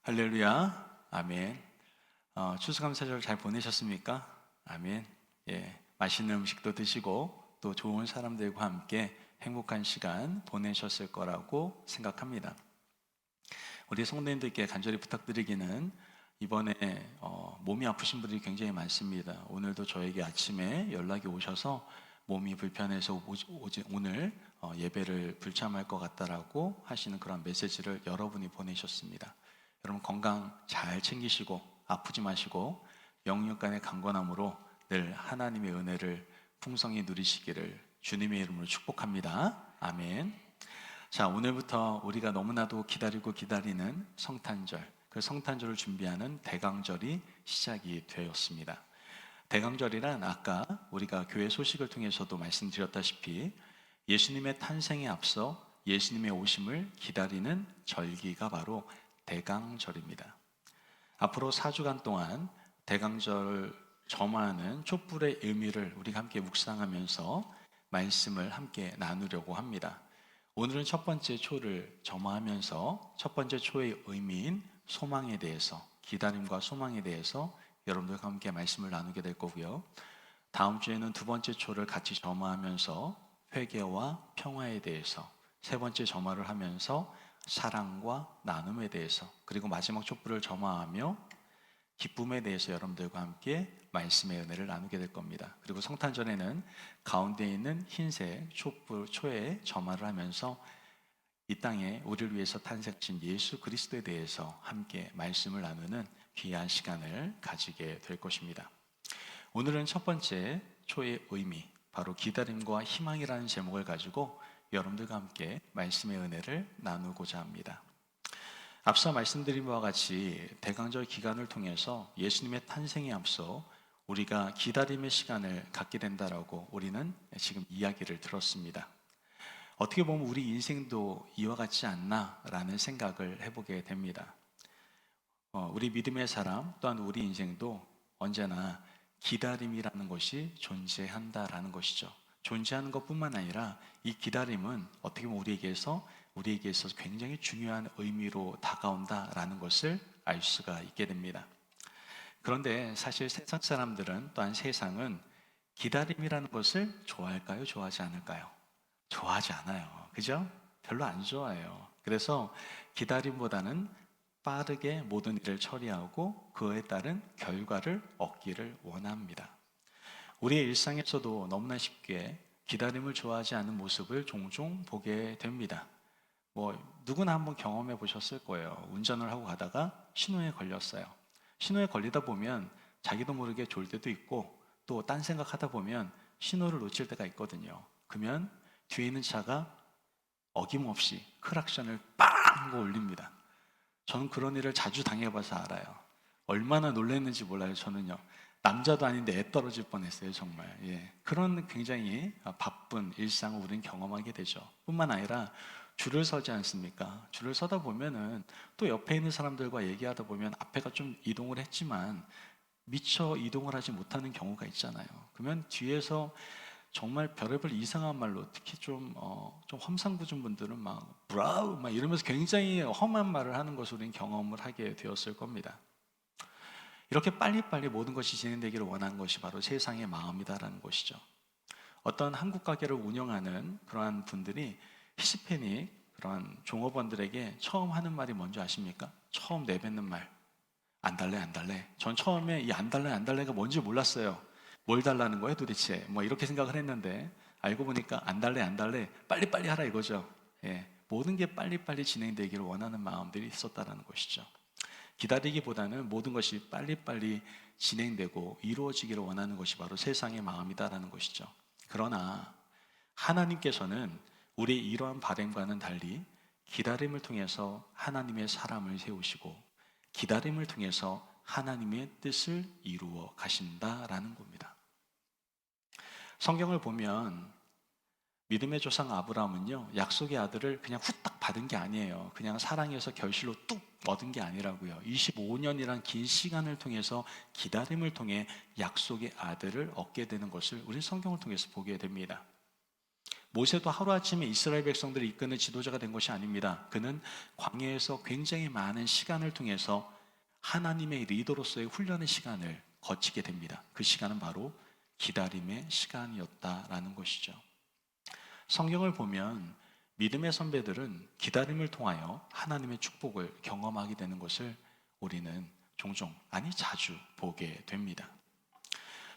할렐루야, 아멘. 추수감사절 잘 보내셨습니까? 아멘. 예, 맛있는 음식도 드시고 또 좋은 사람들과 함께 행복한 시간 보내셨을 거라고 생각합니다. 우리 성도님들께 간절히 부탁드리기는 이번에 몸이 아프신 분들이 굉장히 많습니다. 오늘도 저에게 아침에 연락이 오셔서 몸이 불편해서 오늘 예배를 불참할 것 같다라고 하시는 그런 메시지를 여러분이 보내셨습니다. 여러분 건강 잘 챙기시고 아프지 마시고 영육 간의 강건함으로 늘 하나님의 은혜를 풍성히 누리시기를 주님의 이름으로 축복합니다. 아멘. 자, 오늘부터 우리가 너무나도 기다리고 기다리는 성탄절, 그 성탄절을 준비하는 대강절이 시작이 되었습니다. 대강절이란 아까 우리가 교회 소식을 통해서도 말씀드렸다시피 예수님의 탄생에 앞서 예수님의 오심을 기다리는 절기가 바로 대강절입니다. 앞으로 4주간 동안 대강절 점하는 촛불의 의미를 우리가 함께 묵상하면서 말씀을 함께 나누려고 합니다. 오늘은 첫 번째 초를 점하면서 첫 번째 초의 의미인 소망에 대해서, 기다림과 소망에 대해서 여러분들과 함께 말씀을 나누게 될 거고요. 다음 주에는 두 번째 초를 같이 점하면서 회개와 평화에 대해서, 세 번째 점화를 하면서 사랑과 나눔에 대해서, 그리고 마지막 촛불을 점화하며 기쁨에 대해서 여러분들과 함께 말씀의 은혜를 나누게 될 겁니다. 그리고 성탄절에는 가운데 있는 흰색 촛불 초에 점화를 하면서 이 땅에 우리를 위해서 탄생하신 예수 그리스도에 대해서 함께 말씀을 나누는 귀한 시간을 가지게 될 것입니다. 오늘은 첫 번째 초의 의미, 바로 기다림과 희망이라는 제목을 가지고 여러분들과 함께 말씀의 은혜를 나누고자 합니다. 앞서 말씀드린 바와 같이 대강절 기간을 통해서 예수님의 탄생에 앞서 우리가 기다림의 시간을 갖게 된다라고 우리는 지금 이야기를 들었습니다. 어떻게 보면 우리 인생도 이와 같지 않나라는 생각을 해보게 됩니다. 우리 믿음의 사람 또한 우리 인생도 언제나 기다림이라는 것이 존재한다라는 것이죠. 존재하는 것뿐만 아니라 이 기다림은 어떻게 보면 우리에게 있어서 굉장히 중요한 의미로 다가온다라는 것을 알 수가 있게 됩니다. 그런데 사실 세상 사람들은, 또한 세상은 기다림이라는 것을 좋아할까요? 좋아하지 않을까요? 좋아하지 않아요. 그죠? 별로 안 좋아해요. 그래서 기다림보다는 빠르게 모든 일을 처리하고 그에 따른 결과를 얻기를 원합니다. 우리의 일상에서도 너무나 쉽게 기다림을 좋아하지 않는 모습을 종종 보게 됩니다. 누구나 한번 경험해 보셨을 거예요. 운전을 하고 가다가 신호에 걸렸어요. 신호에 걸리다 보면 자기도 모르게 졸 때도 있고 또 딴 생각하다 보면 신호를 놓칠 때가 있거든요. 그러면 뒤에 있는 차가 어김없이 크락션을 빵 하고 올립니다. 저는 그런 일을 자주 당해봐서 알아요. 얼마나 놀랐는지 몰라요. 저는요, 남자도 아닌데 애 떨어질 뻔했어요. 정말. 그런 굉장히 바쁜 일상을 우리는 경험하게 되죠. 뿐만 아니라 줄을 서지 않습니까? 줄을 서다 보면은 또 옆에 있는 사람들과 얘기하다 보면 앞에가 좀 이동을 했지만 미처 이동을 하지 못하는 경우가 있잖아요. 그러면 뒤에서 정말 별의별 이상한 말로, 특히 좀 험상궂은 분들은 막 브라우 막 이러면서 굉장히 험한 말을 하는 것을 우리는 경험을 하게 되었을 겁니다. 이렇게 빨리빨리 모든 것이 진행되기를 원하는 것이 바로 세상의 마음이다라는 것이죠. 어떤 한국 가게를 운영하는 그러한 분들이 히스패닉 그런 종업원들에게 처음 하는 말이 뭔지 아십니까? 처음 내뱉는 말, 안 달래 안 달래. 전 처음에 이 안 달래 안 달래가 뭔지 몰랐어요. 뭘 달라는 거예요 도대체? 이렇게 생각을 했는데 알고 보니까 안 달래 빨리빨리 하라 이거죠. 모든 게 빨리빨리 진행되기를 원하는 마음들이 있었다는 것이죠. 기다리기보다는 모든 것이 빨리빨리 진행되고 이루어지기를 원하는 것이 바로 세상의 마음이다라는 것이죠. 그러나 하나님께서는 우리의 이러한 바램과는 달리 기다림을 통해서 하나님의 사람을 세우시고 기다림을 통해서 하나님의 뜻을 이루어 가신다라는 겁니다. 성경을 보면 믿음의 조상 아브라함은요, 약속의 아들을 그냥 후딱 받은 게 아니에요. 그냥 사랑해서 결실로 뚝 얻은 게 아니라고요. 25년이란 긴 시간을 통해서 기다림을 통해 약속의 아들을 얻게 되는 것을 우리 성경을 통해서 보게 됩니다. 모세도 하루아침에 이스라엘 백성들을 이끄는 지도자가 된 것이 아닙니다. 그는 광야에서 굉장히 많은 시간을 통해서 하나님의 리더로서의 훈련의 시간을 거치게 됩니다. 그 시간은 바로 기다림의 시간이었다라는 것이죠. 성경을 보면 믿음의 선배들은 기다림을 통하여 하나님의 축복을 경험하게 되는 것을 우리는 종종, 아니 자주 보게 됩니다.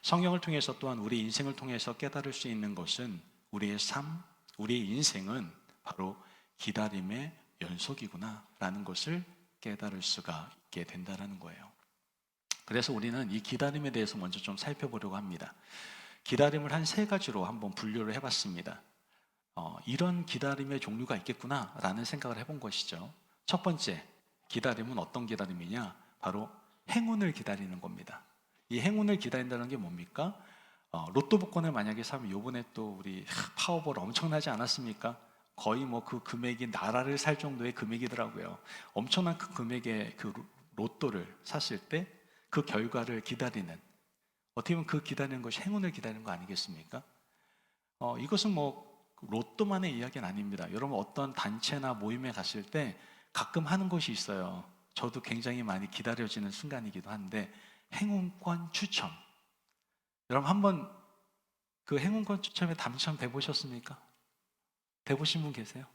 성경을 통해서 또한 우리 인생을 통해서 깨달을 수 있는 것은 우리의 삶, 우리의 인생은 바로 기다림의 연속이구나 라는 것을 깨달을 수가 있게 된다는 거예요. 그래서 우리는 이 기다림에 대해서 먼저 좀 살펴보려고 합니다. 기다림을 한 세 가지로 한번 분류를 해봤습니다. 이런 기다림의 종류가 있겠구나 라는 생각을 해본 것이죠. 첫 번째, 기다림은 어떤 기다림이냐? 바로 행운을 기다리는 겁니다. 이 행운을 기다린다는 게 뭡니까? 로또 복권을 만약에 사면 요번에 또 우리 파워볼 엄청나지 않았습니까? 거의 뭐 그 금액이 나라를 살 정도의 금액이더라고요. 엄청난 그 금액의 그 로또를 샀을 때 그 결과를 기다리는, 어떻게 보면 그 기다리는 것이 행운을 기다리는 거 아니겠습니까? 이것은 뭐 로또만의 이야기는 아닙니다. 여러분 어떤 단체나 모임에 갔을 때 가끔 하는 것이 있어요. 저도 굉장히 많이 기다려지는 순간이기도 한데, 행운권 추첨. 여러분 한번 그 행운권 추첨에 당첨돼 보셨습니까? 돼 보신 분 계세요?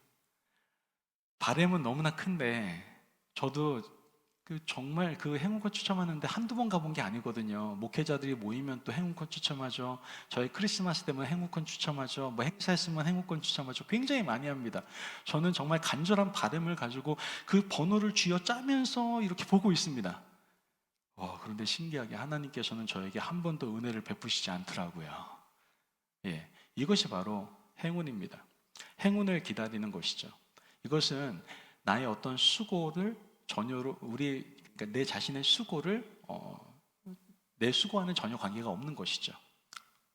바램은 너무나 큰데 저도 정말 그 행운권 추첨하는데 한두 번 가본 게 아니거든요. 목회자들이 모이면 또 행운권 추첨하죠. 저희 크리스마스 때문에 행운권 추첨하죠. 뭐 행사 있으면 행운권 추첨하죠. 굉장히 많이 합니다. 저는 정말 간절한 바람을 가지고 그 번호를 쥐어 짜면서 이렇게 보고 있습니다. 그런데 신기하게 하나님께서는 저에게 한 번도 은혜를 베푸시지 않더라고요. 예, 이것이 바로 행운입니다. 행운을 기다리는 것이죠. 이것은 나의 어떤 수고를 전혀로 그러니까 내 자신의 수고를 내 수고와는 전혀 관계가 없는 것이죠.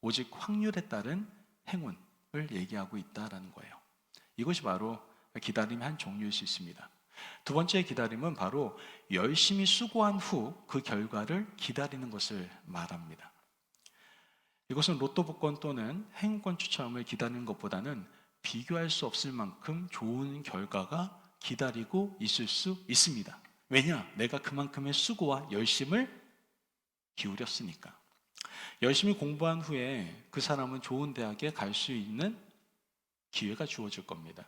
오직 확률에 따른 행운을 얘기하고 있다라는 거예요. 이것이 바로 기다림의 한 종류일 수 있습니다. 두 번째 기다림은 바로 열심히 수고한 후 그 결과를 기다리는 것을 말합니다. 이것은 로또 복권 또는 행운권 추첨을 기다리는 것보다는 비교할 수 없을 만큼 좋은 결과가 기다리고 있을 수 있습니다. 왜냐? 내가 그만큼의 수고와 열심을 기울였으니까. 열심히 공부한 후에 그 사람은 좋은 대학에 갈 수 있는 기회가 주어질 겁니다.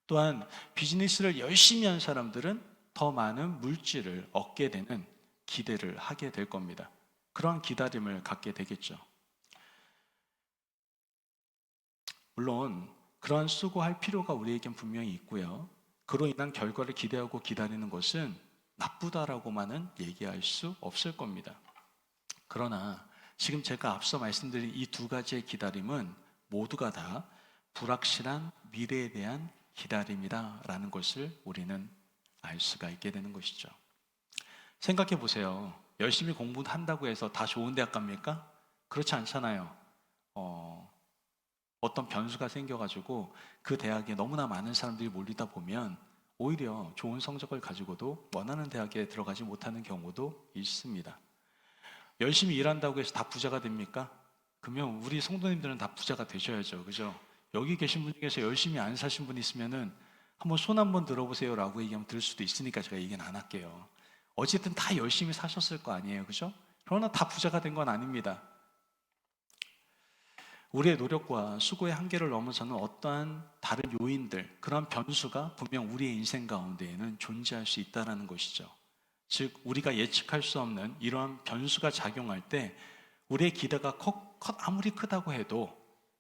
또한 비즈니스를 열심히 한 사람들은 더 많은 물질을 얻게 되는 기대를 하게 될 겁니다. 그러한 기다림을 갖게 되겠죠. 물론 그러한 수고할 필요가 우리에겐 분명히 있고요. 그로 인한 결과를 기대하고 기다리는 것은 나쁘다라고만은 얘기할 수 없을 겁니다. 그러나 지금 제가 앞서 말씀드린 이 두 가지의 기다림은 모두가 다 불확실한 미래에 대한 기다림이다라는 것을 우리는 알 수가 있게 되는 것이죠. 생각해 보세요. 열심히 공부한다고 해서 다 좋은 대학 갑니까? 그렇지 않잖아요. 어떤 변수가 생겨가지고 그 대학에 너무나 많은 사람들이 몰리다 보면 오히려 좋은 성적을 가지고도 원하는 대학에 들어가지 못하는 경우도 있습니다. 열심히 일한다고 해서 다 부자가 됩니까? 그러면 우리 성도님들은 다 부자가 되셔야죠. 그죠? 여기 계신 분 중에서 열심히 안 사신 분 있으면은 한번 손 한번 들어보세요 라고 얘기하면 들을 수도 있으니까 제가 얘기는 안 할게요. 어쨌든 다 열심히 사셨을 거 아니에요. 그죠? 그러나 다 부자가 된 건 아닙니다. 우리의 노력과 수고의 한계를 넘어서는 어떠한 다른 요인들, 그런 변수가 분명 우리의 인생 가운데에는 존재할 수 있다는 것이죠. 즉 우리가 예측할 수 없는 이러한 변수가 작용할 때 우리의 기대가 아무리 크다고 해도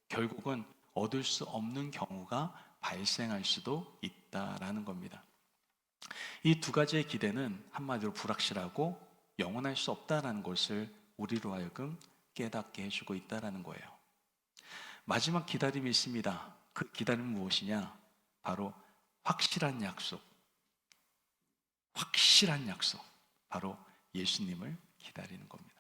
결국은 얻을 수 없는 경우가 발생할 수도 있다라는 겁니다. 이 두 가지의 기대는 한마디로 불확실하고 영원할 수 없다라는 것을 우리로 하여금 깨닫게 해주고 있다라는 거예요. 마지막 기다림이 있습니다. 그 기다림은 무엇이냐? 바로 확실한 약속. 확실한 약속. 바로 예수님을 기다리는 겁니다.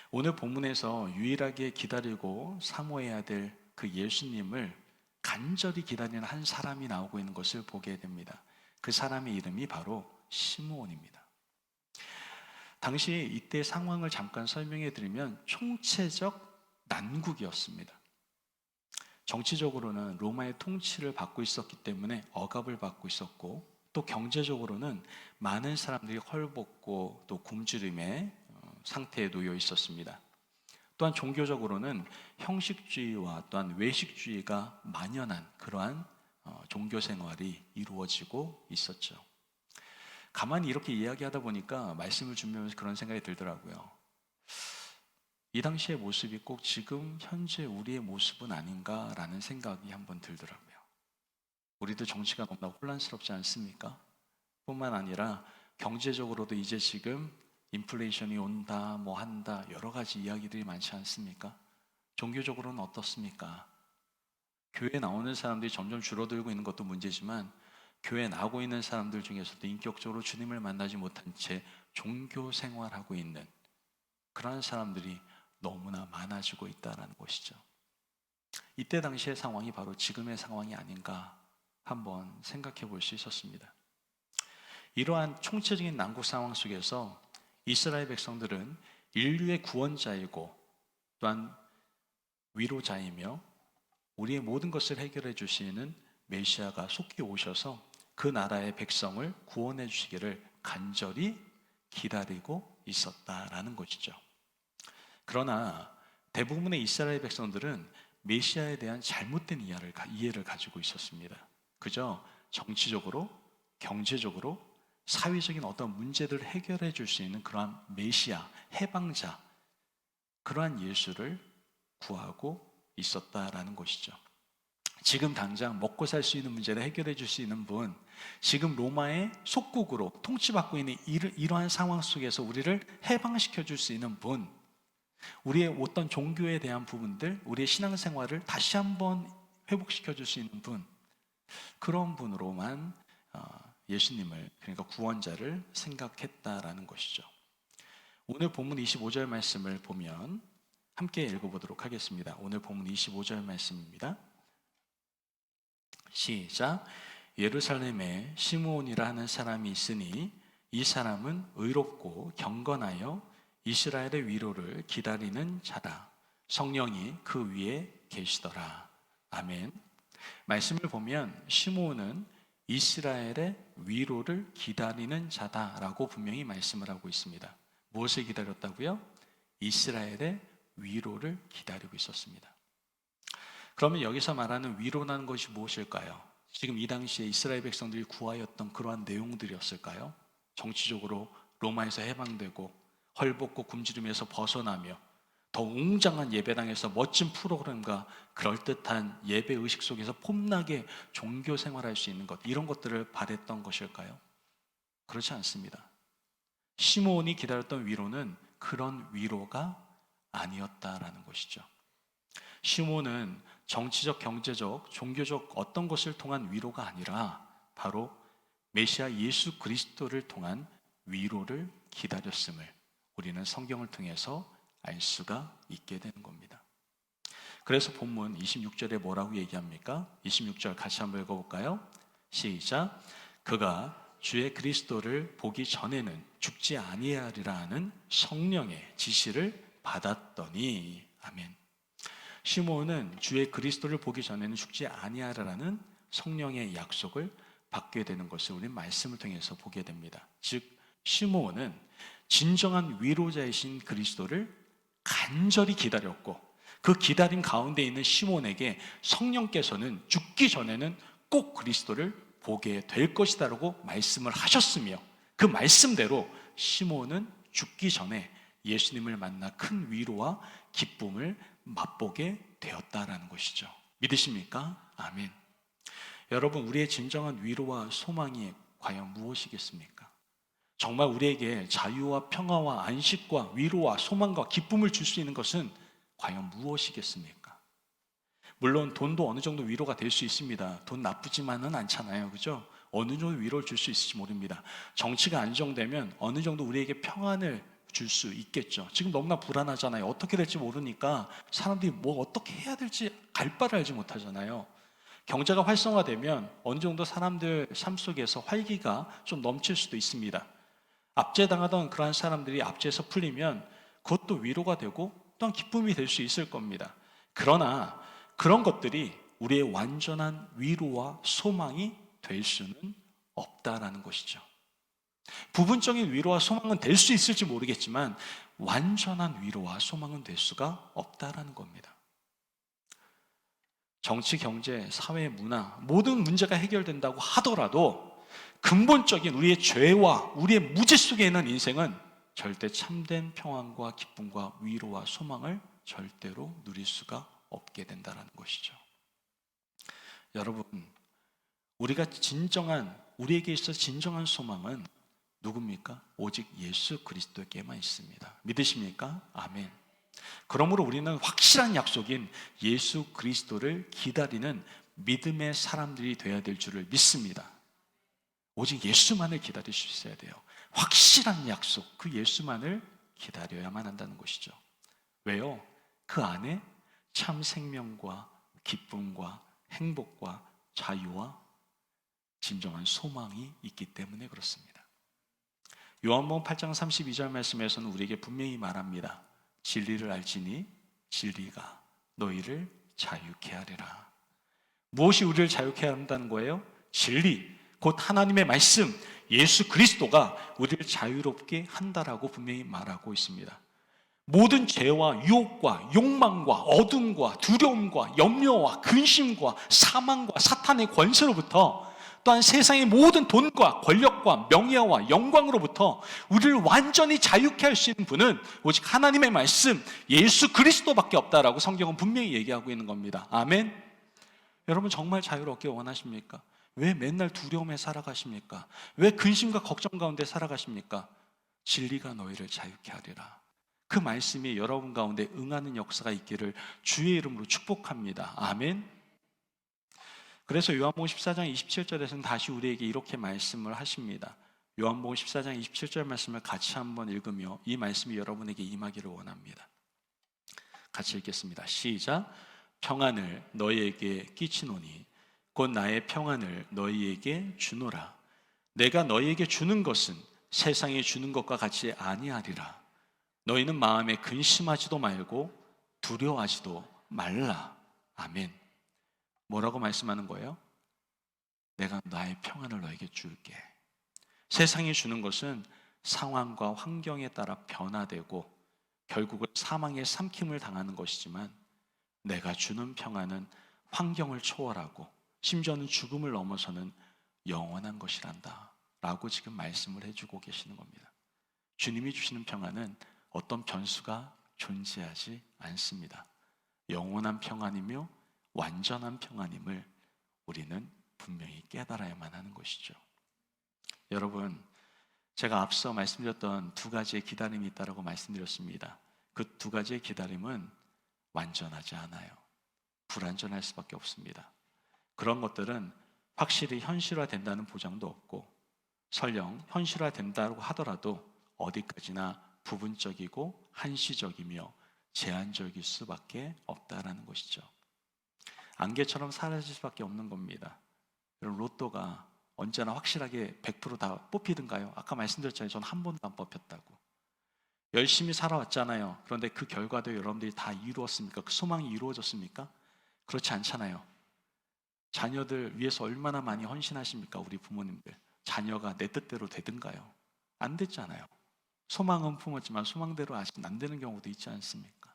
오늘 본문에서 유일하게 기다리고 사모해야 될 그 예수님을 간절히 기다리는 한 사람이 나오고 있는 것을 보게 됩니다. 그 사람의 이름이 바로 시므온입니다. 당시 이때 상황을 잠깐 설명해 드리면 총체적 난국이었습니다. 정치적으로는 로마의 통치를 받고 있었기 때문에 억압을 받고 있었고, 또 경제적으로는 많은 사람들이 헐벗고 또 굶주림의 상태에 놓여 있었습니다. 또한 종교적으로는 형식주의와 또한 외식주의가 만연한 그러한 종교 생활이 이루어지고 있었죠. 가만히 이렇게 이야기하다 보니까 말씀을 준비하면서 그런 생각이 들더라고요. 이 당시의 모습이 꼭 지금 현재 우리의 모습은 아닌가라는 생각이 한번 들더라고요. 우리도 정치가 너무나 혼란스럽지 않습니까? 뿐만 아니라 경제적으로도 이제 지금 인플레이션이 온다, 뭐 한다, 여러 가지 이야기들이 많지 않습니까? 종교적으로는 어떻습니까? 교회에 나오는 사람들이 점점 줄어들고 있는 것도 문제지만, 교회에 나오고 있는 사람들 중에서도 인격적으로 주님을 만나지 못한 채 종교 생활하고 있는 그러한 사람들이 너무나 많아지고 있다는 것이죠. 이때 당시의 상황이 바로 지금의 상황이 아닌가 한번 생각해 볼 수 있었습니다. 이러한 총체적인 난국 상황 속에서 이스라엘 백성들은 인류의 구원자이고 또한 위로자이며 우리의 모든 것을 해결해 주시는 메시아가 속히 오셔서 그 나라의 백성을 구원해 주시기를 간절히 기다리고 있었다라는 것이죠. 그러나 대부분의 이스라엘 백성들은 메시아에 대한 잘못된 이해를 가지고 있었습니다. 그저 정치적으로, 경제적으로, 사회적인 어떤 문제들을 해결해 줄 수 있는 그러한 메시아, 해방자, 그러한 예수를 구하고 있었다라는 것이죠. 지금 당장 먹고 살 수 있는 문제를 해결해 줄 수 있는 분, 지금 로마의 속국으로 통치받고 있는 이러한 상황 속에서 우리를 해방시켜 줄 수 있는 분, 우리의 어떤 종교에 대한 부분들, 우리의 신앙생활을 다시 한번 회복시켜 줄 수 있는 분, 그런 분으로만 예수님을, 그러니까 구원자를 생각했다라는 것이죠. 오늘 본문 25절 말씀을 보면 함께 읽어보도록 하겠습니다. 오늘 본문 25절 말씀입니다. 시작. 예루살렘에 시므온이라 하는 사람이 있으니 이 사람은 의롭고 경건하여 이스라엘의 위로를 기다리는 자다. 성령이 그 위에 계시더라. 아멘. 말씀을 보면 시므온은 이스라엘의 위로를 기다리는 자다라고 분명히 말씀을 하고 있습니다. 무엇을 기다렸다고요? 이스라엘의 위로를 기다리고 있었습니다. 그러면 여기서 말하는 위로라는 것이 무엇일까요? 지금 이 당시에 이스라엘 백성들이 구하였던 그러한 내용들이었을까요? 정치적으로 로마에서 해방되고 헐벗고 굶주림에서 벗어나며 더 웅장한 예배당에서 멋진 프로그램과 그럴듯한 예배 의식 속에서 폼나게 종교 생활할 수 있는 것, 이런 것들을 바랬던 것일까요? 그렇지 않습니다. 시므온이 기다렸던 위로는 그런 위로가 아니었다라는 것이죠. 시므온은 정치적, 경제적, 종교적 어떤 것을 통한 위로가 아니라 바로 메시아 예수 그리스도를 통한 위로를 기다렸음을 우리는 성경을 통해서 알 수가 있게 되는 겁니다. 그래서 본문 26절에 뭐라고 얘기합니까? 26절 같이 한번 읽어볼까요? 시작. 그가 주의 그리스도를 보기 전에는 죽지 아니하리라 하는 성령의 지시를 받았더니. 아멘. 시므온은 주의 그리스도를 보기 전에는 죽지 아니하리라는 성령의 약속을 받게 되는 것을 우리는 말씀을 통해서 보게 됩니다. 즉 시므온은 진정한 위로자이신 그리스도를 간절히 기다렸고, 그 기다림 가운데 있는 시므온에게 성령께서는 죽기 전에는 꼭 그리스도를 보게 될 것이다라고 말씀을 하셨으며, 그 말씀대로 시므온은 죽기 전에 예수님을 만나 큰 위로와 기쁨을 맛보게 되었다라는 것이죠. 믿으십니까? 아멘. 여러분, 우리의 진정한 위로와 소망이 과연 무엇이겠습니까? 정말 우리에게 자유와 평화와 안식과 위로와 소망과 기쁨을 줄 수 있는 것은 과연 무엇이겠습니까? 물론 돈도 어느 정도 위로가 될 수 있습니다. 돈 나쁘지만은 않잖아요, 그죠? 어느 정도 위로를 줄 수 있을지 모릅니다. 정치가 안정되면 어느 정도 우리에게 평안을 줄 수 있겠죠. 지금 너무나 불안하잖아요. 어떻게 될지 모르니까 사람들이 뭐 어떻게 해야 될지 갈 바를 알지 못하잖아요. 경제가 활성화되면 어느 정도 사람들 삶 속에서 활기가 좀 넘칠 수도 있습니다. 압제당하던 그러한 사람들이 압제에서 풀리면 그것도 위로가 되고 또한 기쁨이 될 수 있을 겁니다. 그러나 그런 것들이 우리의 완전한 위로와 소망이 될 수는 없다라는 것이죠. 부분적인 위로와 소망은 될 수 있을지 모르겠지만 완전한 위로와 소망은 될 수가 없다라는 겁니다. 정치, 경제, 사회, 문화 모든 문제가 해결된다고 하더라도 근본적인 우리의 죄와 우리의 무지 속에 있는 인생은 절대 참된 평안과 기쁨과 위로와 소망을 절대로 누릴 수가 없게 된다는 것이죠. 여러분, 우리에게 있어 진정한 소망은 누굽니까? 오직 예수 그리스도에게만 있습니다. 믿으십니까? 아멘. 그러므로 우리는 확실한 약속인 예수 그리스도를 기다리는 믿음의 사람들이 되어야 될 줄을 믿습니다. 오직 예수만을 기다릴 수 있어야 돼요. 확실한 약속, 그 예수만을 기다려야만 한다는 것이죠. 왜요? 그 안에 참 생명과 기쁨과 행복과 자유와 진정한 소망이 있기 때문에 그렇습니다. 요한복음 8장 32절 말씀에서는 우리에게 분명히 말합니다. 진리를 알지니 진리가 너희를 자유케 하리라. 무엇이 우리를 자유케 한다는 거예요? 진리, 곧 하나님의 말씀, 예수 그리스도가 우리를 자유롭게 한다라고 분명히 말하고 있습니다. 모든 죄와 유혹과 욕망과 어둠과 두려움과 염려와 근심과 사망과 사탄의 권세로부터, 또한 세상의 모든 돈과 권력과 명예와 영광으로부터 우리를 완전히 자유케 할 수 있는 분은 오직 하나님의 말씀 예수 그리스도밖에 없다라고 성경은 분명히 얘기하고 있는 겁니다. 아멘. 여러분 정말 자유롭게 원하십니까? 왜 맨날 두려움에 살아가십니까? 왜 근심과 걱정 가운데 살아가십니까? 진리가 너희를 자유케 하리라. 그 말씀이 여러분 가운데 응하는 역사가 있기를 주의 이름으로 축복합니다. 아멘. 그래서 요한복음 14장 27절에서는 다시 우리에게 이렇게 말씀을 하십니다. 요한복음 14장 27절 말씀을 같이 한번 읽으며 이 말씀이 여러분에게 임하기를 원합니다. 같이 읽겠습니다. 시작. 평안을 너희에게 끼치노니 곧 나의 평안을 너희에게 주노라. 내가 너희에게 주는 것은 세상이 주는 것과 같이 아니하리라. 너희는 마음에 근심하지도 말고 두려워하지도 말라. 아멘. 뭐라고 말씀하는 거예요? 내가 나의 평안을 너에게 줄게. 세상이 주는 것은 상황과 환경에 따라 변화되고 결국은 사망의 삼킴을 당하는 것이지만 내가 주는 평안은 환경을 초월하고 심지어는 죽음을 넘어서는 영원한 것이란다 라고 지금 말씀을 해주고 계시는 겁니다. 주님이 주시는 평안은 어떤 변수가 존재하지 않습니다. 영원한 평안이며 완전한 평안임을 우리는 분명히 깨달아야만 하는 것이죠. 여러분, 제가 앞서 말씀드렸던 두 가지의 기다림이 있다고 말씀드렸습니다. 그 두 가지의 기다림은 완전하지 않아요. 불완전할 수밖에 없습니다. 그런 것들은 확실히 현실화된다는 보장도 없고 설령 현실화된다고 하더라도 어디까지나 부분적이고 한시적이며 제한적일 수밖에 없다라는 것이죠. 안개처럼 사라질 수밖에 없는 겁니다. 여러분, 로또가 언제나 확실하게 100%다 뽑히던가요? 아까 말씀드렸잖아요. 전 한 번도 안 뽑혔다고. 열심히 살아왔잖아요. 그런데 그 결과도 여러분들이 다 이루었습니까? 그 소망이 이루어졌습니까? 그렇지 않잖아요. 자녀들 위해서 얼마나 많이 헌신하십니까? 우리 부모님들. 자녀가 내 뜻대로 되든가요? 안 됐잖아요. 소망은 품었지만 소망대로 아직 안 되는 경우도 있지 않습니까?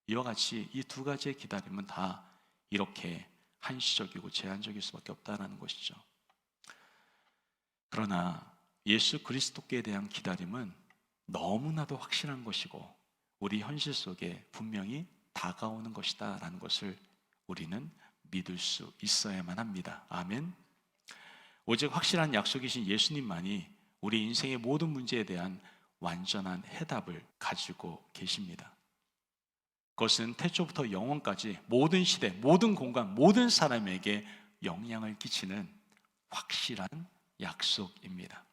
이와 같이 이 두 가지의 기다림은 다 이렇게 한시적이고 제한적일 수밖에 없다는 것이죠. 그러나 예수 그리스도께 대한 기다림은 너무나도 확실한 것이고 우리 현실 속에 분명히 다가오는 것이다 라는 것을 우리는 믿을 수 있어야만 합니다. 아멘. 오직 확실한 약속이신 예수님만이 우리 인생의 모든 문제에 대한 완전한 해답을 가지고 계십니다. 그것은 태초부터 영원까지 모든 시대, 모든 공간, 모든 사람에게 영향을 끼치는 확실한 약속입니다.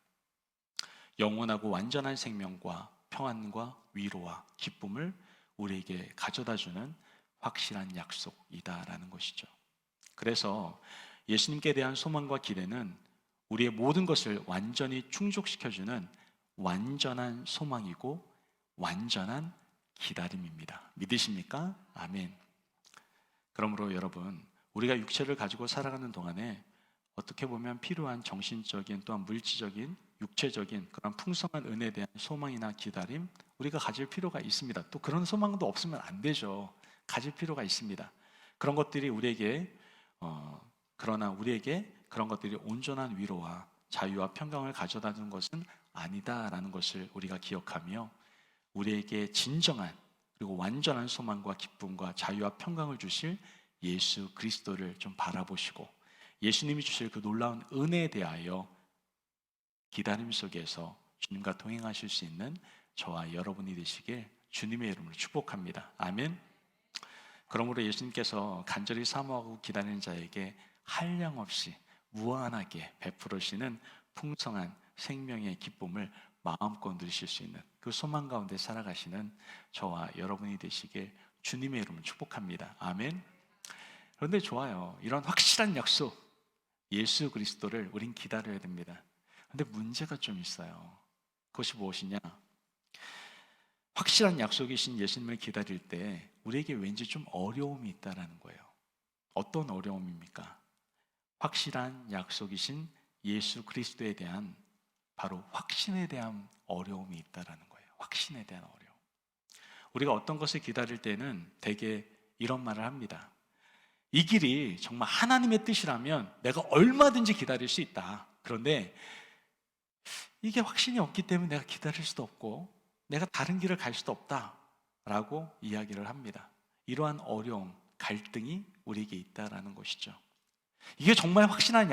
영원하고 완전한 생명과 평안과 위로와 기쁨을 우리에게 가져다주는 확실한 약속이다라는 것이죠. 그래서 예수님께 대한 소망과 기대는 우리의 모든 것을 완전히 충족시켜주는 완전한 소망이고 완전한 기다림입니다. 믿으십니까? 아멘. 그러므로 여러분, 우리가 육체를 가지고 살아가는 동안에 어떻게 보면 필요한 정신적인 또한 물질적인 육체적인 그런 풍성한 은혜에 대한 소망이나 기다림 우리가 가질 필요가 있습니다. 또 그런 소망도 없으면 안 되죠. 가질 필요가 있습니다. 그런 것들이 우리에게 그러나 우리에게 그런 것들이 온전한 위로와 자유와 평강을 가져다 주는 것은 아니다라는 것을 우리가 기억하며 우리에게 진정한 그리고 완전한 소망과 기쁨과 자유와 평강을 주실 예수 그리스도를 좀 바라보시고 예수님이 주실 그 놀라운 은혜에 대하여 기다림 속에서 주님과 동행하실 수 있는 저와 여러분이 되시길 주님의 이름으로 축복합니다. 아멘. 그러므로 예수님께서 간절히 사모하고 기다리는 자에게 한량없이 무한하게 베풀으시는 풍성한 생명의 기쁨을 마음껏 누리실 수 있는 그 소망 가운데 살아가시는 저와 여러분이 되시길 주님의 이름으로 축복합니다. 아멘. 그런데 좋아요. 이런 확실한 약속, 예수 그리스도를 우린 기다려야 됩니다. 그런데 문제가 좀 있어요. 그것이 무엇이냐? 확실한 약속이신 예수님을 기다릴 때 우리에게 왠지 좀 어려움이 있다는 거예요. 어떤 어려움입니까? 확실한 약속이신 예수 그리스도에 대한 바로 확신에 대한 어려움이 있다는 거예요. 확신에 대한 어려움. 우리가 어떤 것을 기다릴 때는 대개 이런 말을 합니다. 이 길이 정말 하나님의 뜻이라면 내가 얼마든지 기다릴 수 있다. 그런데 이게 확신이 없기 때문에 내가 기다릴 수도 없고 내가 다른 길을 갈 수도 없다라고 이야기를 합니다. 이러한 어려움, 갈등이 우리에게 있다라는 것이죠. 이게 정말 확실한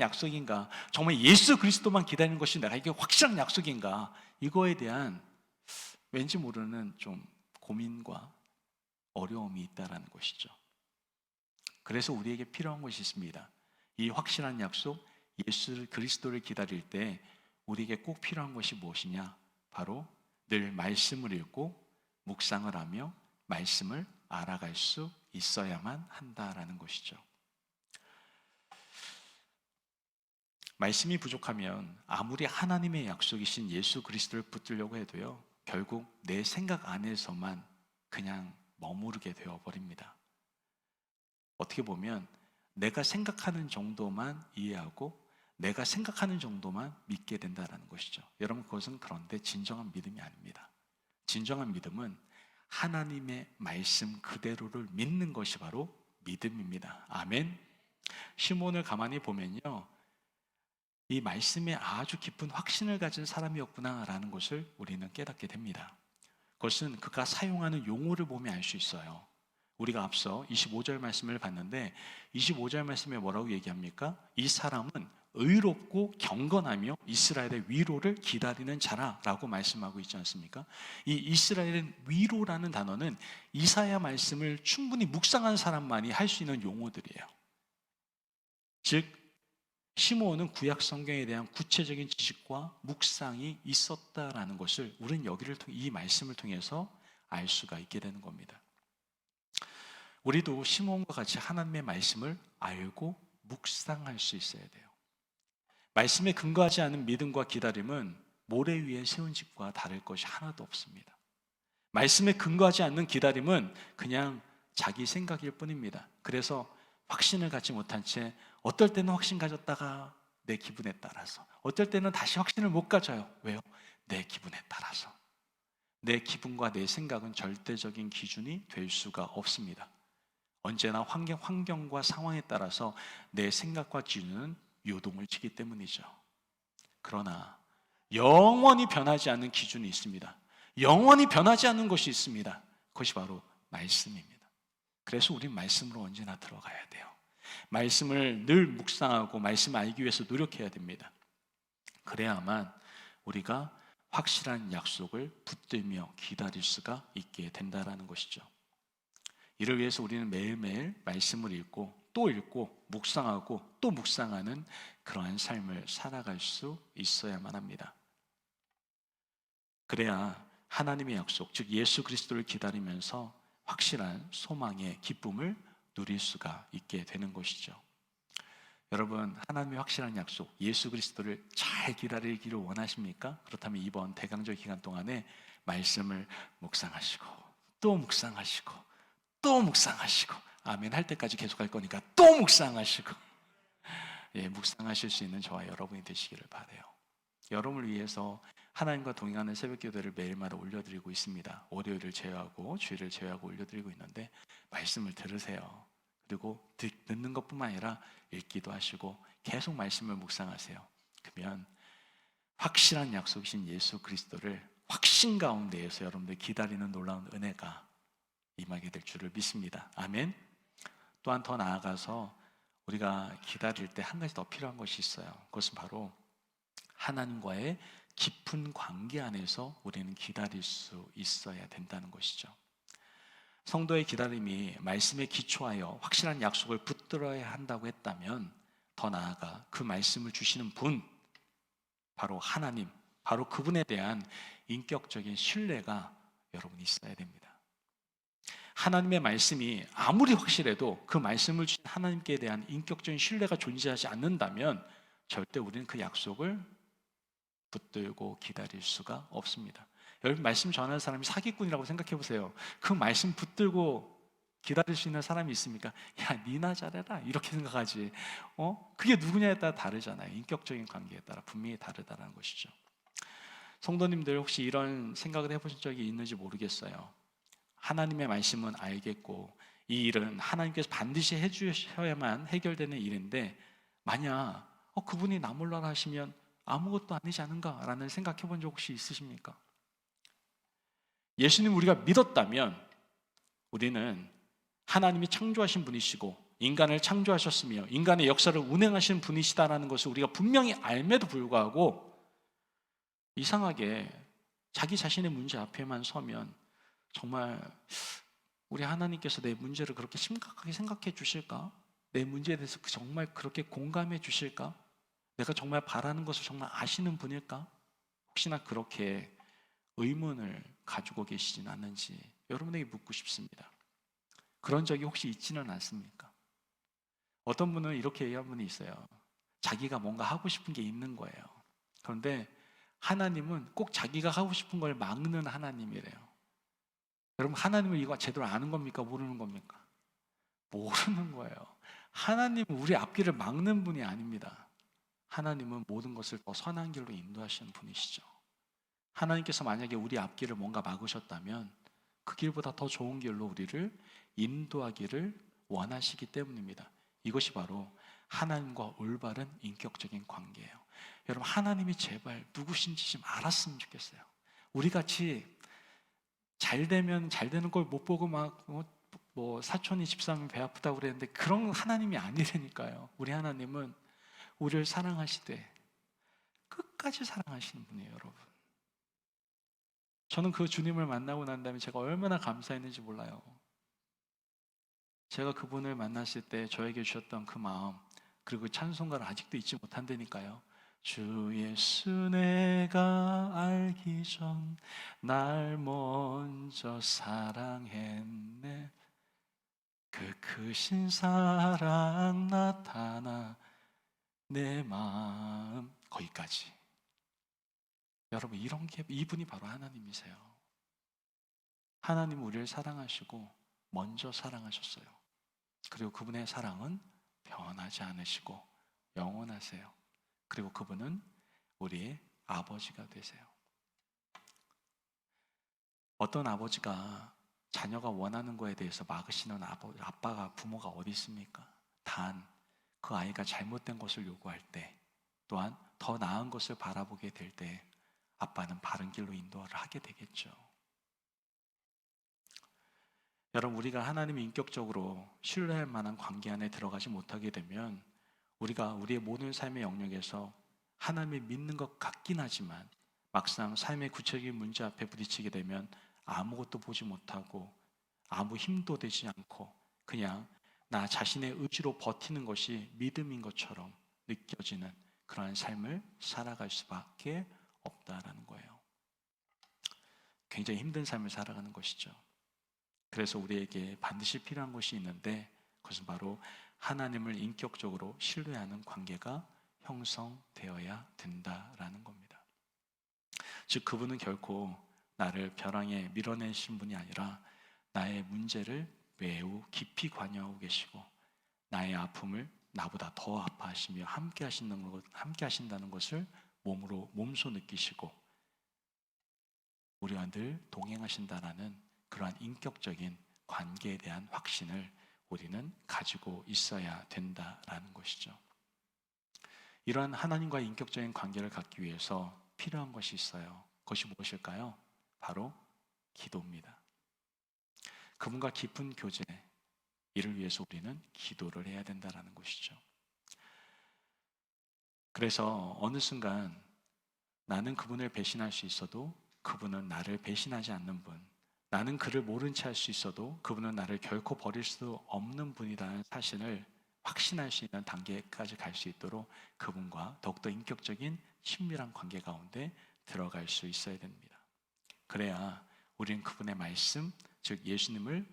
약속인가? 정말 예수 그리스도만 기다리는 것이 내가 이게 확실한 약속인가? 이거에 대한 왠지 모르는 좀 고민과 어려움이 있다라는 것이죠. 그래서 우리에게 필요한 것이 있습니다. 이 확실한 약속, 예수 그리스도를 기다릴 때 우리에게 꼭 필요한 것이 무엇이냐? 바로 늘 말씀을 읽고 묵상을 하며 말씀을 알아갈 수 있어야만 한다라는 것이죠. 말씀이 부족하면 아무리 하나님의 약속이신 예수 그리스도를 붙들려고 해도요, 결국 내 생각 안에서만 그냥 머무르게 되어버립니다. 어떻게 보면 내가 생각하는 정도만 이해하고 내가 생각하는 정도만 믿게 된다는 것이죠. 여러분, 그것은 그런데 진정한 믿음이 아닙니다. 진정한 믿음은 하나님의 말씀 그대로를 믿는 것이 바로 믿음입니다. 아멘. 시몬을 가만히 보면요, 이 말씀에 아주 깊은 확신을 가진 사람이었구나라는 것을 우리는 깨닫게 됩니다. 그것은 그가 사용하는 용어를 보면 알 수 있어요. 우리가 앞서 25절 말씀을 봤는데 25절 말씀에 뭐라고 얘기합니까? 이 사람은 의롭고 경건하며 이스라엘의 위로를 기다리는 자라라고 말씀하고 있지 않습니까? 이 이스라엘의 위로라는 단어는 이사야 말씀을 충분히 묵상한 사람만이 할 수 있는 용어들이에요. 즉 시므온은 구약 성경에 대한 구체적인 지식과 묵상이 있었다라는 것을 우리는 이 말씀을 통해서 알 수가 있게 되는 겁니다. 우리도 시므온과 같이 하나님의 말씀을 알고 묵상할 수 있어야 돼요. 말씀에 근거하지 않은 믿음과 기다림은 모래 위에 세운 집과 다를 것이 하나도 없습니다. 말씀에 근거하지 않는 기다림은 그냥 자기 생각일 뿐입니다. 그래서 확신을 갖지 못한 채 어떨 때는 확신 가졌다가 내 기분에 따라서, 어떨 때는 다시 확신을 못 가져요. 왜요? 내 기분에 따라서. 내 기분과 내 생각은 절대적인 기준이 될 수가 없습니다. 언제나 환경과 상황에 따라서 내 생각과 기준은 요동을 치기 때문이죠. 그러나 영원히 변하지 않는 기준이 있습니다. 영원히 변하지 않는 것이 있습니다. 그것이 바로 말씀입니다. 그래서 우린 말씀으로 언제나 들어가야 돼요. 말씀을 늘 묵상하고 말씀 알기 위해서 노력해야 됩니다. 그래야만 우리가 확실한 약속을 붙들며 기다릴 수가 있게 된다는 것이죠. 이를 위해서 우리는 매일매일 말씀을 읽고 묵상하고 또 묵상하는 그러한 삶을 살아갈 수 있어야만 합니다. 그래야 하나님의 약속, 즉 예수 그리스도를 기다리면서 확실한 소망의 기쁨을 누릴 수가 있게 되는 것이죠. 여러분, 하나님의 확실한 약속, 예수 그리스도를 잘 기다리기를 원하십니까? 그렇다면 이번 대강절 기간 동안에 말씀을 묵상하시고 또 묵상하시고 또 묵상하시고 아멘 할 때까지 계속 할 거니까 또 묵상하시고, 묵상하실 수 있는 저와 여러분이 되시기를 바라요. 여러분을 위해서 하나님과 동행하는 새벽기도를 매일마다 올려드리고 있습니다. 월요일을 제외하고 주일을 제외하고 올려드리고 있는데, 말씀을 들으세요. 그리고 듣는 것뿐만 아니라 읽기도 하시고 계속 말씀을 묵상하세요. 그러면 확실한 약속이신 예수 그리스도를 확신 가운데에서 여러분들 기다리는 놀라운 은혜가 임하게 될 줄을 믿습니다. 아멘. 또한 더 나아가서 우리가 기다릴 때 한 가지 더 필요한 것이 있어요. 그것은 바로 하나님과의 깊은 관계 안에서 우리는 기다릴 수 있어야 된다는 것이죠. 성도의 기다림이 말씀에 기초하여 확실한 약속을 붙들어야 한다고 했다면, 더 나아가 그 말씀을 주시는 분, 바로 하나님, 바로 그분에 대한 인격적인 신뢰가 여러분 있어야 됩니다. 하나님의 말씀이 아무리 확실해도 그 말씀을 주신 하나님께 대한 인격적인 신뢰가 존재하지 않는다면 절대 우리는 그 약속을 붙들고 기다릴 수가 없습니다. 여러분, 말씀 전하는 사람이 사기꾼이라고 생각해 보세요. 그 말씀 붙들고 기다릴 수 있는 사람이 있습니까? 야, 니나 잘해라 이렇게 생각하지. 그게 누구냐에 따라 다르잖아요. 인격적인 관계에 따라 분명히 다르다는 것이죠. 성도님들, 혹시 이런 생각을 해보신 적이 있는지 모르겠어요. 하나님의 말씀은 알겠고 이 일은 하나님께서 반드시 해주셔야만 해결되는 일인데, 만약 그분이 나 몰라라 하시면 아무것도 아니지 않은가라는 생각해 본 적 혹시 있으십니까? 예수님 우리가 믿었다면 우리는 하나님이 창조하신 분이시고 인간을 창조하셨으며 인간의 역사를 운행하신 분이시다라는 것을 우리가 분명히 알매도 불구하고 이상하게 자기 자신의 문제 앞에만 서면, 정말 우리 하나님께서 내 문제를 그렇게 심각하게 생각해 주실까? 내 문제에 대해서 정말 그렇게 공감해 주실까? 내가 정말 바라는 것을 정말 아시는 분일까? 혹시나 그렇게 의문을 가지고 계시진 않는지 여러분에게 묻고 싶습니다. 그런 적이 혹시 있지는 않습니까? 어떤 분은 이렇게 얘기한 분이 있어요. 자기가 뭔가 하고 싶은 게 있는 거예요. 그런데 하나님은 꼭 자기가 하고 싶은 걸 막는 하나님이래요. 여러분, 하나님을 이거 제대로 아는 겁니까? 모르는 겁니까? 모르는 거예요. 하나님은 우리 앞길을 막는 분이 아닙니다. 하나님은 모든 것을 더 선한 길로 인도하시는 분이시죠. 하나님께서 만약에 우리 앞길을 뭔가 막으셨다면 그 길보다 더 좋은 길로 우리를 인도하기를 원하시기 때문입니다. 이것이 바로 하나님과 올바른 인격적인 관계예요. 여러분, 하나님이 제발 누구신지 좀 알았으면 좋겠어요. 우리 같이 잘 되면 잘 되는 걸 못 보고 막 사촌이 집사면 배 아프다고 그랬는데 그런 하나님이 아니라니까요. 우리 하나님은 우리를 사랑하시되 끝까지 사랑하시는 분이에요, 여러분. 저는 그 주님을 만나고 난 다음에 제가 얼마나 감사했는지 몰라요. 제가 그분을 만났을 때 저에게 주셨던 그 마음, 그리고 찬송가를 아직도 잊지 못한다니까요. 주 예수 내가 알기 전 날 먼저 사랑했네. 그 크신 사랑 나타나 내 마음. 거기까지. 여러분, 이분이 바로 하나님이세요. 하나님은 우리를 사랑하시고 먼저 사랑하셨어요. 그리고 그분의 사랑은 변하지 않으시고 영원하세요. 그리고 그분은 우리의 아버지가 되세요. 어떤 아버지가 자녀가 원하는 거에 대해서 막으시는 아빠가, 부모가 어디 있습니까? 단 그 아이가 잘못된 것을 요구할 때, 또한 더 나은 것을 바라보게 될 때 아빠는 바른 길로 인도를 하게 되겠죠. 여러분, 우리가 하나님을 인격적으로 신뢰할 만한 관계 안에 들어가지 못하게 되면 우리가 우리의 모든 삶의 영역에서 하나님을 믿는 것 같긴 하지만 막상 삶의 구체적인 문제 앞에 부딪히게 되면 아무것도 보지 못하고 아무 힘도 되지 않고 그냥 나 자신의 의지로 버티는 것이 믿음인 것처럼 느껴지는 그러한 삶을 살아갈 수밖에 없다라는 거예요. 굉장히 힘든 삶을 살아가는 것이죠. 그래서 우리에게 반드시 필요한 것이 있는데, 그것은 바로 하나님을 인격적으로 신뢰하는 관계가 형성되어야 된다라는 겁니다. 즉, 그분은 결코 나를 벼랑에 밀어내신 분이 아니라 나의 문제를 매우 깊이 관여하고 계시고 나의 아픔을 나보다 더 아파하시며 함께 하신다는 것을 몸소 느끼시고 우리와 늘 동행하신다라는 그러한 인격적인 관계에 대한 확신을 우리는 가지고 있어야 된다라는 것이죠. 이러한 하나님과의 인격적인 관계를 갖기 위해서 필요한 것이 있어요. 그것이 무엇일까요? 바로 기도입니다. 그분과 깊은 교제, 이를 위해서 우리는 기도를 해야 된다는 것이죠. 그래서 어느 순간 나는 그분을 배신할 수 있어도 그분은 나를 배신하지 않는 분, 나는 그를 모른 채 할 수 있어도 그분은 나를 결코 버릴 수 없는 분이라는 사실을 확신할 수 있는 단계까지 갈 수 있도록 그분과 더욱더 인격적인 친밀한 관계 가운데 들어갈 수 있어야 됩니다. 그래야 우리는 그분의 말씀, 즉 예수님을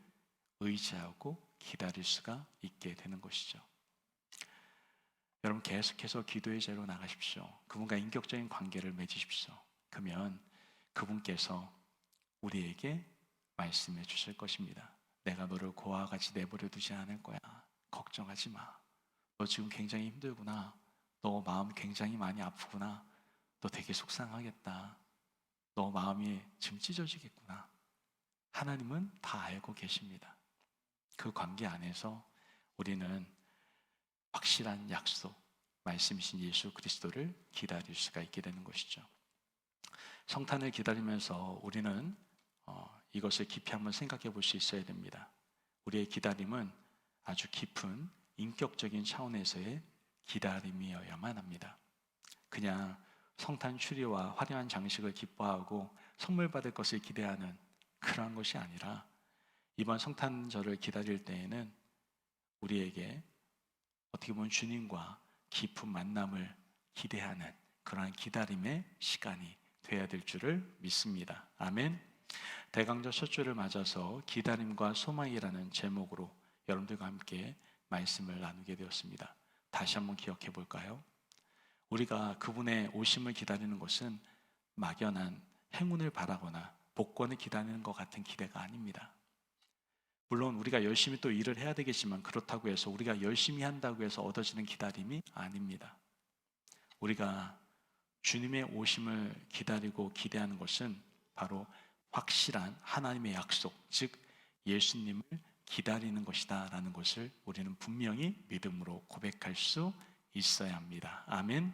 의지하고 기다릴 수가 있게 되는 것이죠. 여러분 계속해서 기도의 제로 나가십시오. 그분과 인격적인 관계를 맺으십시오. 그러면 그분께서 우리에게 말씀해 주실 것입니다. 내가 너를 고아와 같이 내버려 두지 않을 거야. 걱정하지 마. 너 지금 굉장히 힘들구나. 너 마음 굉장히 많이 아프구나. 너 되게 속상하겠다. 너 마음이 지금 찢어지겠구나. 하나님은 다 알고 계십니다. 그 관계 안에서 우리는 확실한 약속, 말씀이신 예수 그리스도를 기다릴 수가 있게 되는 것이죠. 성탄을 기다리면서 우리는 이것을 깊이 한번 생각해 볼 수 있어야 됩니다. 우리의 기다림은 아주 깊은 인격적인 차원에서의 기다림이어야만 합니다. 그냥 성탄 추리와 화려한 장식을 기뻐하고 선물 받을 것을 기대하는 그러한 것이 아니라 이번 성탄절을 기다릴 때에는 우리에게 어떻게 보면 주님과 깊은 만남을 기대하는 그러한 기다림의 시간이 되어야 될 줄을 믿습니다. 아멘. 대강절 첫 주를 맞아서 기다림과 소망이라는 제목으로 여러분들과 함께 말씀을 나누게 되었습니다. 다시 한번 기억해 볼까요? 우리가 그분의 오심을 기다리는 것은 막연한 행운을 바라거나 복권을 기다리는 것 같은 기대가 아닙니다. 물론 우리가 열심히 또 일을 해야 되겠지만 그렇다고 해서 우리가 열심히 한다고 해서 얻어지는 기다림이 아닙니다. 우리가 주님의 오심을 기다리고 기대하는 것은 바로 확실한 하나님의 약속, 즉 예수님을 기다리는 것이다 라는 것을 우리는 분명히 믿음으로 고백할 수 있어야 합니다. 아멘.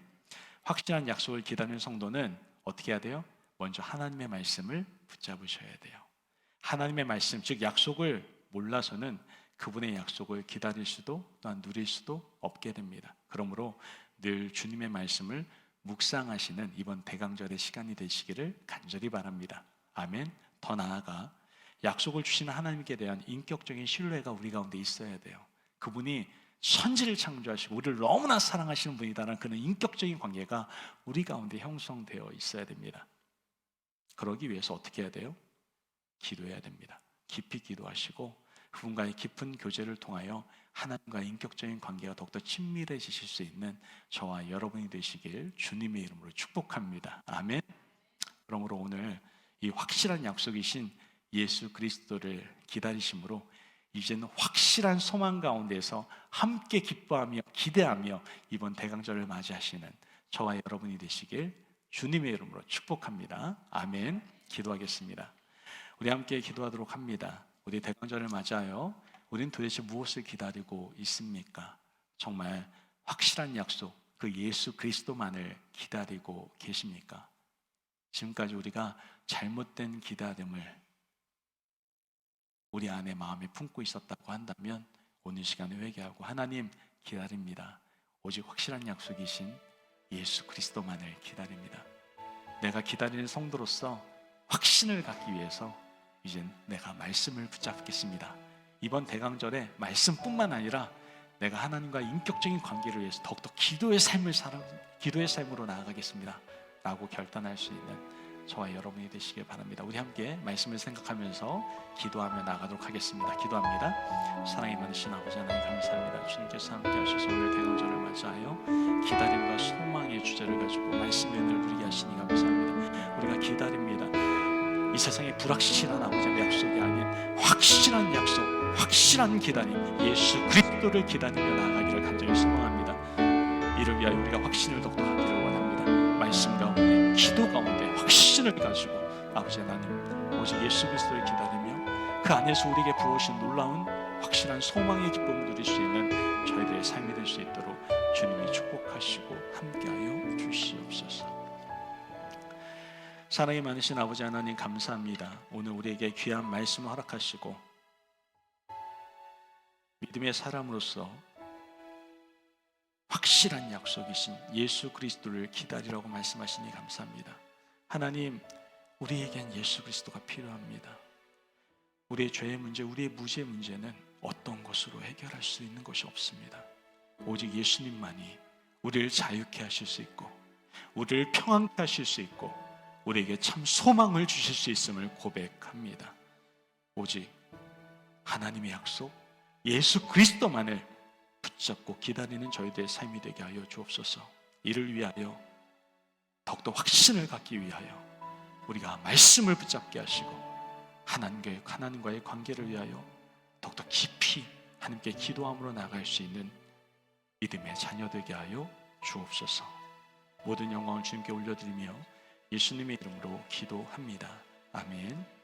확실한 약속을 기다리는 성도는 어떻게 해야 돼요? 먼저 하나님의 말씀을 붙잡으셔야 돼요. 하나님의 말씀, 즉 약속을 몰라서는 그분의 약속을 기다릴 수도 또한 누릴 수도 없게 됩니다. 그러므로 늘 주님의 말씀을 묵상하시는 이번 대강절의 시간이 되시기를 간절히 바랍니다. 아멘. 더 나아가 약속을 주시는 하나님께 대한 인격적인 신뢰가 우리 가운데 있어야 돼요. 그분이 천지를 창조하시고 우리를 너무나 사랑하시는 분이다라는 그런 인격적인 관계가 우리 가운데 형성되어 있어야 됩니다. 그러기 위해서 어떻게 해야 돼요? 기도해야 됩니다. 깊이 기도하시고 그분과의 깊은 교제를 통하여 하나님과의 인격적인 관계가 더욱더 친밀해지실 수 있는 저와 여러분이 되시길 주님의 이름으로 축복합니다. 아멘. 그러므로 오늘 이 확실한 약속이신 예수 그리스도를 기다리심으로 이제는 확실한 소망 가운데서 함께 기뻐하며 기대하며 이번 대강절을 맞이하시는 저와 여러분이 되시길 주님의 이름으로 축복합니다. 아멘. 기도하겠습니다. 우리 함께 기도하도록 합니다. 우리 대강절을 맞아요. 우린 도대체 무엇을 기다리고 있습니까? 정말 확실한 약속, 그 예수 그리스도만을 기다리고 계십니까? 지금까지 우리가 잘못된 기다림을 우리 안에 마음에 품고 있었다고 한다면 오늘 시간에 회개하고 하나님 기다립니다. 오직 확실한 약속이신 예수 그리스도만을 기다립니다. 내가 기다리는 성도로서 확신을 갖기 위해서 이젠 내가 말씀을 붙잡겠습니다. 이번 대강절에 말씀뿐만 아니라 내가 하나님과 인격적인 관계를 위해서 더욱더 기도의 삶으로 나아가겠습니다 라고 결단할 수 있는 저와 여러분이 되시길 바랍니다. 우리 함께 말씀을 생각하면서 기도하며 나가도록 하겠습니다. 기도합니다. 사랑이 많으신 아버지 하나님 감사합니다. 주님께서 함께 하셔서 오늘 대강절을 맞이하여 기다림과 소망의 주제를 가지고 말씀의 은혜를 누리게 하시니 감사합니다. 우리가 기다립니다. 이 세상에 불확실한 아버지의 약속이 아닌 확실한 약속, 확실한 기다림, 예수 그리스도를 기다리며 나아가기를 간절히 소망합니다. 이를 위하여 우리가 확신을 더욱더 갖기를 원합니다. 말씀 가운데, 기도 가운데 확신을 가지고 아버지 하나님, 오직 예수 그리스도를 기다리며 그 안에서 우리에게 부어주신 놀라운 확실한 소망의 기쁨을 누릴 수 있는 저희들의 삶이 될 수 있도록 주님이 축복하시고 함께하여 주시옵소서. 사랑이 많으신 아버지 하나님, 감사합니다. 오늘 우리에게 귀한 말씀을 허락하시고 믿음의 사람으로서 확실한 약속이신 예수 그리스도를 기다리라고 말씀하시니 감사합니다. 하나님, 우리에겐 예수 그리스도가 필요합니다. 우리의 죄의 문제, 우리의 무죄의 문제는 어떤 것으로 해결할 수 있는 것이 없습니다. 오직 예수님만이 우리를 자유케 하실 수 있고, 우리를 평안케 하실 수 있고, 우리에게 참 소망을 주실 수 있음을 고백합니다. 오직 하나님의 약속, 예수 그리스도만을 붙잡고 기다리는 저희들의 삶이 되게 하여 주옵소서. 이를 위하여 더욱더 확신을 갖기 위하여 우리가 말씀을 붙잡게 하시고 하나님과의 관계를 위하여 더욱더 깊이 하나님께 기도함으로 나갈 수 있는 믿음의 자녀 되게 하여 주옵소서. 모든 영광을 주님께 올려드리며 예수님의 이름으로 기도합니다. 아멘.